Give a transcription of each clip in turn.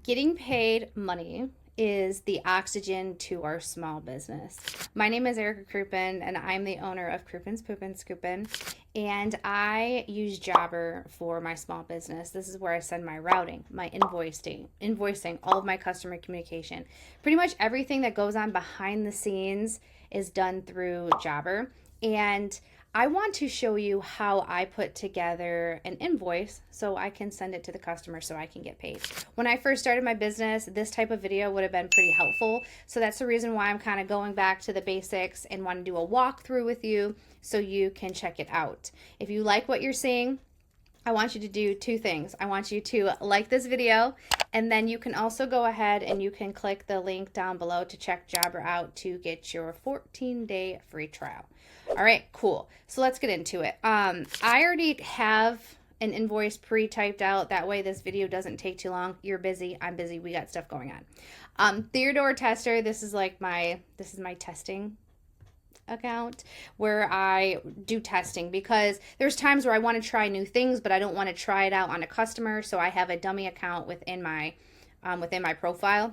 Getting paid money is the oxygen to our small business. My name is Erica Crouppen, and I'm the owner of Crouppens, Poopin, Scoopin, and I use Jobber for my small business. This is where I send my routing, my invoicing, all of my customer communication. Pretty much everything that goes on behind the scenes is done through Jobber, and I want to show you how I put together an invoice so I can send it to the customer so I can get paid. When I first started my business, this type of video would have been pretty helpful. So that's the reason why I'm kind of going back to the basics and want to do a walkthrough with you so you can check it out. If you like what you're seeing, I want you to do two things. I want you to like this video, and then you can also go ahead and you can click the link down below to check Jobber out to get your 14-day free trial. All right, cool. So let's get into it. I already have an invoice pre-typed out. That way this video doesn't take too long. You're busy, I'm busy, we got stuff going on. Theodore Tester, this is my testing account where I do testing, because there's times where I want to try new things, but I don't want to try it out on a customer. So I have a dummy account within my profile,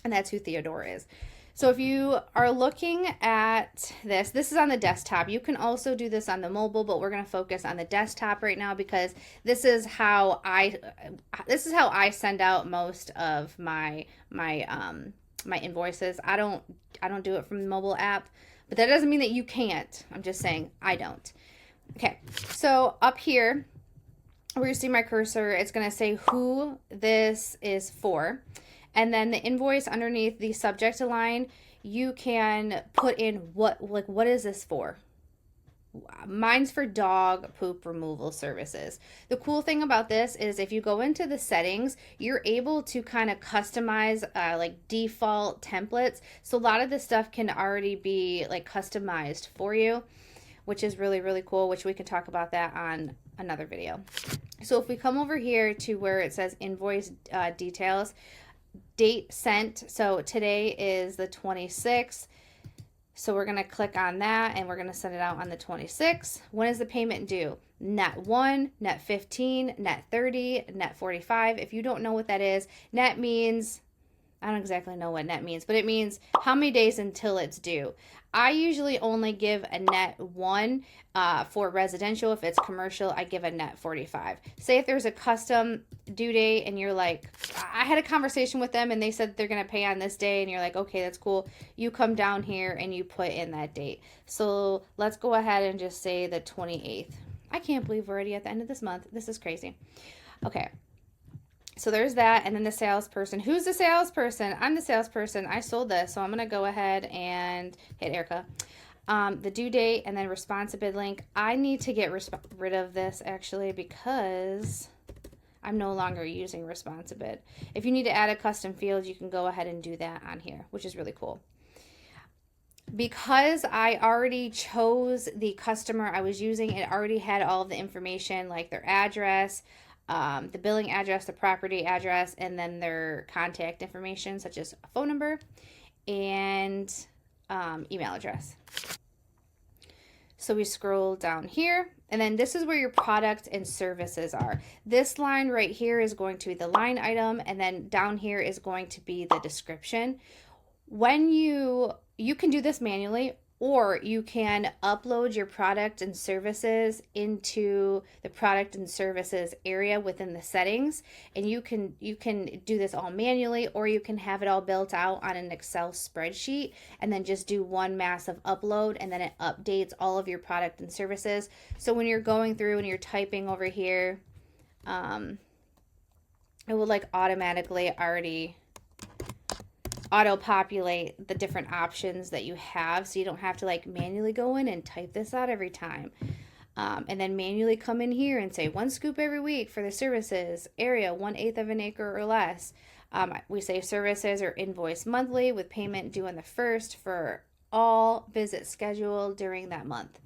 and that's who Theodore is. So if you are looking at this is on the desktop. You can also do this on the mobile, but we're going to focus on the desktop right now because this is how I send out most of my invoices. I don't do it from the mobile app, but that doesn't mean that you can't. I'm just saying I don't. Okay, so up here where you see my cursor, it's going to say who this is for. And then the invoice underneath the subject line, you can put in what is this for? Mine's for dog poop removal services. The cool thing about this is if you go into the settings, you're able to kind of customize like default templates. So a lot of this stuff can already be like customized for you, which is really, really cool, which we can talk about that on another video. So if we come over here to where it says invoice details, date sent. So today is the 26th. So we're going to click on that and we're going to send it out on the 26th. When is the payment due? Net 1, net 15, net 30, net 45. If you don't know what that is, net means, I don't exactly know what net means, but it means how many days until it's due. I usually only give a net 1 for residential. If it's commercial, I give a net 45. Say if there's a custom due date and you're like, I had a conversation with them and they said they're going to pay on this day, and you're like, okay, that's cool. You come down here and you put in that date. So let's go ahead and just say the 28th. I can't believe we're already at the end of this month. This is crazy. Okay. So there's that, and then the salesperson. Who's the salesperson? I'm the salesperson. I sold this, so I'm going to go ahead and hit Erica. The due date and then responsive link. I need to get rid of this, actually, because I'm no longer using responsive. If you need to add a custom field, you can go ahead and do that on here, which is really cool. Because I already chose the customer I was using, it already had all of the information, like their address, the billing address, the property address, and then their contact information, such as a phone number and email address. So we scroll down here, and then this is where your product and services are. This line right here is going to be the line item, and then down here is going to be the description. When you can do this manually, or you can upload your product and services into the product and services area within the settings, and you can do this all manually, or you can have it all built out on an Excel spreadsheet and then just do one massive upload, and then it updates all of your product and services. So when you're going through and you're typing over here, it will like automatically already auto-populate the different options that you have, so you don't have to like manually go in and type this out every time, and then manually come in here and say 1 scoop every week for the services area, 1/8 of an acre or less. We say services are invoiced monthly with payment due on the 1st for all visits scheduled during that month.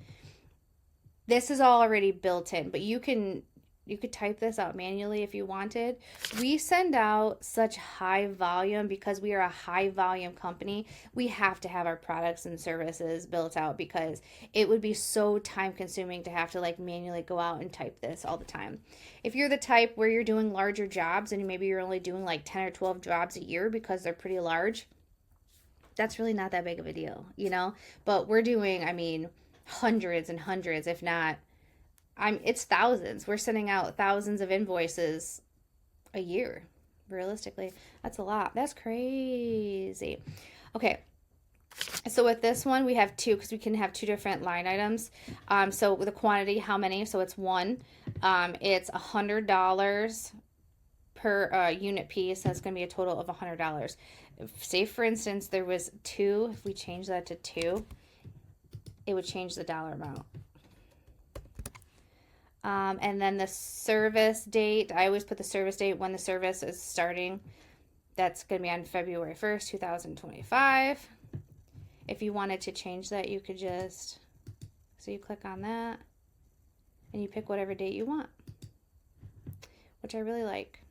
This is all already built in, but you can You could type this out manually if you wanted. We send out such high volume because we are a high volume company. We have to have our products and services built out because it would be so time consuming to have to like manually go out and type this all the time. If you're the type where you're doing larger jobs and maybe you're only doing like 10 or 12 jobs a year because they're pretty large, that's really not that big of a deal, you know? But we're doing, I mean, hundreds and hundreds, if not it's thousands. We're sending out thousands of invoices a year. Realistically, that's a lot. That's crazy. Okay. So with this one, we have two because we can have two different line items. So the quantity, how many? So it's one. It's $100 per unit piece. That's going to be a total of $100. Say for instance, there was two. If we change that to two, it would change the dollar amount. And then the service date, I always put the service date when the service is starting. That's going to be on February 1st, 2025. If you wanted to change that, you could just, so you click on that and you pick whatever date you want, which I really like.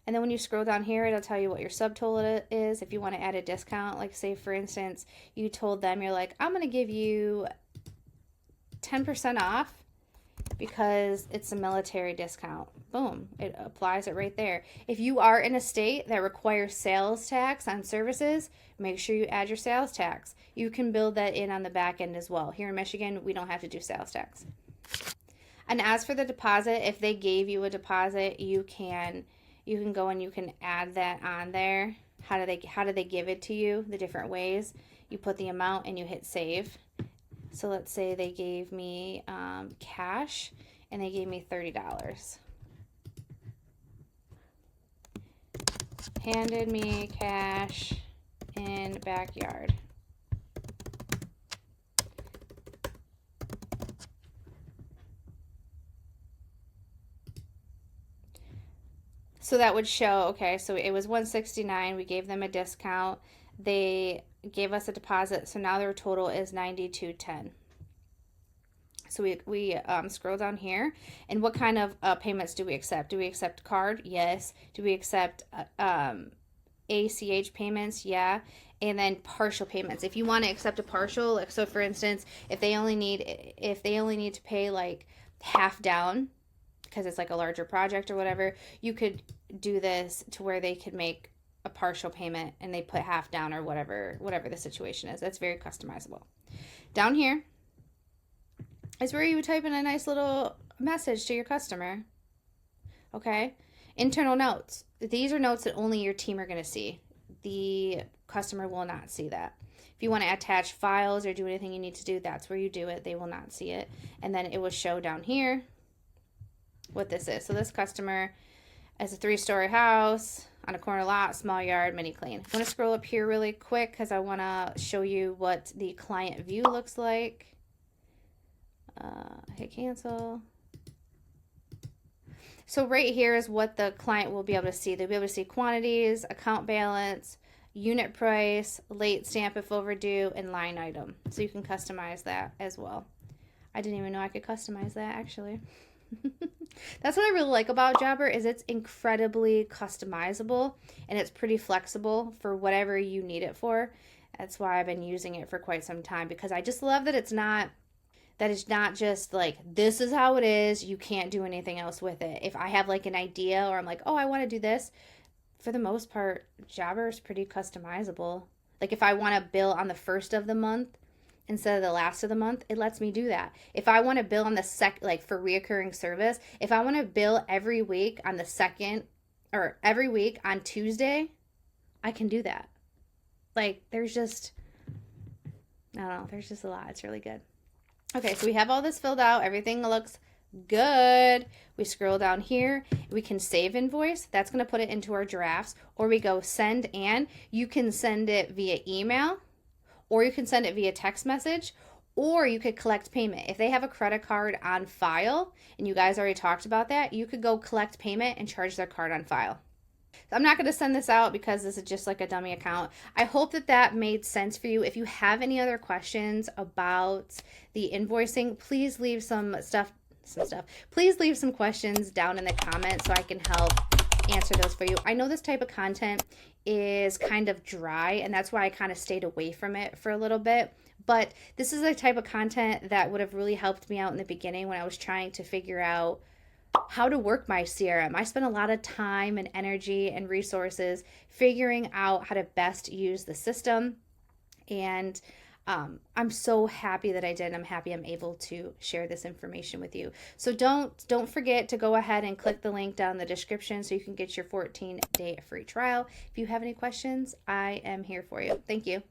And then when you scroll down here, it'll tell you what your subtotal is. If you want to add a discount, like say for instance, you told them, you're like, I'm going to give you 10% off because it's a military discount. Boom, it applies it right there. If you are in a state that requires sales tax on services, make sure you add your sales tax. You can build that in on the back end as well. Here in Michigan, we don't have to do sales tax. And as for the deposit, if they gave you a deposit, you can go and you can add that on there. How do they give it to you? The different ways. You put the amount and you hit save. So let's say they gave me cash and they gave me $30. Handed me cash in backyard. So that would show, okay, so it was $169. We gave them a discount. They gave us a deposit, so now their total is $92.10. So we scroll down here, and what kind of payments do we accept? Do we accept card? Yes. Do we accept ACH payments? Yeah. And then partial payments. If you want to accept a partial, like so for instance, if they only need to pay like half down because it's like a larger project or whatever, you could do this to where they could make a partial payment and they put half down or whatever the situation is. That's very customizable. Down here is where you would type in a nice little message to your customer. Okay? Internal notes. These are notes that only your team are going to see. The customer will not see that. If you want to attach files or do anything you need to do, that's where you do it. They will not see it. And then it will show down here what this is. So this customer has a 3-story house on a corner lot, small yard, mini clean. I want to scroll up here really quick because I want to show you what the client view looks like. Hit cancel. So right here is what the client will be able to see. They'll be able to see quantities, account balance, unit price, late stamp if overdue, and line item. So you can customize that as well. I didn't even know I could customize that actually. That's what I really like about Jobber is it's incredibly customizable and it's pretty flexible for whatever you need it for. That's why I've been using it for quite some time because I just love that it's not just like this is how it is, you can't do anything else with it. If I have like an idea or I'm like, oh, I want to do this, for the most part, Jobber is pretty customizable. Like if I want to bill on the first of the month instead of the last of the month, it lets me do that. If I want to bill on the like for reoccurring service, if I want to bill every week on the second or every week on Tuesday, I can do that. Like there's just, I don't know, there's just a lot. It's really good. Okay, so we have all this filled out. Everything looks good. We scroll down here. We can save invoice. That's going to put it into our drafts. Or we go send and. You can send it via email. Or you can send it via text message, or you could collect payment. If they have a credit card on file, and you guys already talked about that, you could go collect payment and charge their card on file. I'm not going to send this out because this is just like a dummy account. I hope that made sense for you. If you have any other questions about the invoicing, please leave some stuff some stuff. Please leave some questions down in the comments so I can help answer those for you. I know this type of content is kind of dry, and that's why I kind of stayed away from it for a little bit. But this is the type of content that would have really helped me out in the beginning when I was trying to figure out how to work my CRM. I spent a lot of time and energy and resources figuring out how to best use the system. And I'm so happy that I did. I'm happy I'm able to share this information with you. So don't forget to go ahead and click the link down in the description so you can get your 14-day free trial. If you have any questions, I am here for you. Thank you.